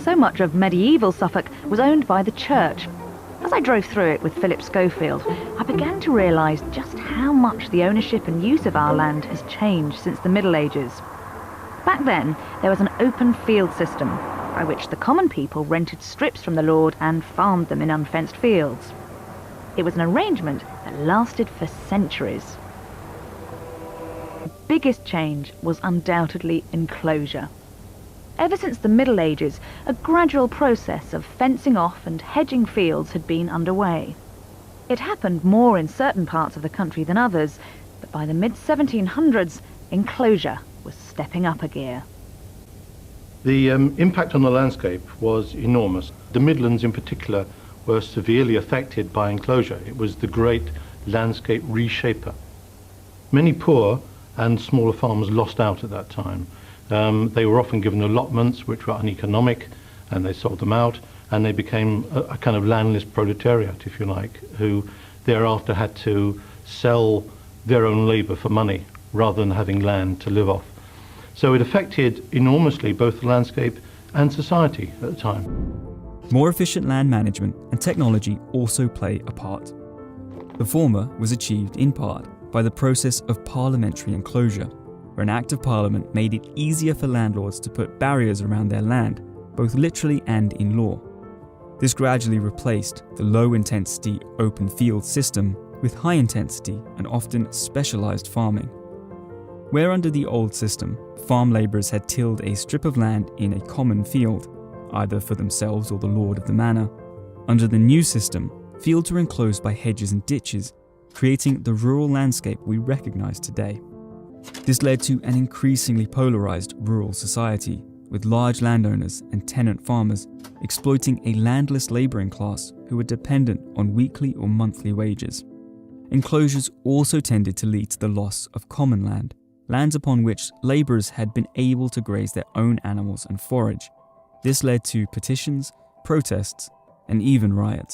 So much of medieval Suffolk was owned by the church. As I drove through it with Philip Schofield, I began to realise just how much the ownership and use of our land has changed since the Middle Ages. Back then, there was an open field system, by which the common people rented strips from the lord and farmed them in unfenced fields. It was an arrangement that lasted for centuries. The biggest change was undoubtedly enclosure. Ever since the Middle Ages, a gradual process of fencing off and hedging fields had been underway. It happened more in certain parts of the country than others, but by the mid-1700s, enclosure was stepping up a gear. The impact on the landscape was enormous. The Midlands in particular were severely affected by enclosure. It was the great landscape reshaper. Many poor and smaller farmers lost out at that time. They were often given allotments which were uneconomic, and they sold them out, and they became a kind of landless proletariat, if you like, who thereafter had to sell their own labour for money rather than having land to live off. So it affected enormously both the landscape and society at the time. More efficient land management and technology also play a part. The former was achieved in part by the process of parliamentary enclosure, where an Act of Parliament made it easier for landlords to put barriers around their land, both literally and in law. This gradually replaced the low-intensity open field system with high-intensity and often specialised farming. Where under the old system, farm labourers had tilled a strip of land in a common field, either for themselves or the lord of the manor, under the new system, fields were enclosed by hedges and ditches, creating the rural landscape we recognise today. This led to an increasingly polarised rural society, with large landowners and tenant farmers exploiting a landless labouring class who were dependent on weekly or monthly wages. Enclosures also tended to lead to the loss of common land, lands upon which labourers had been able to graze their own animals and forage. This led to petitions, protests, and even riots.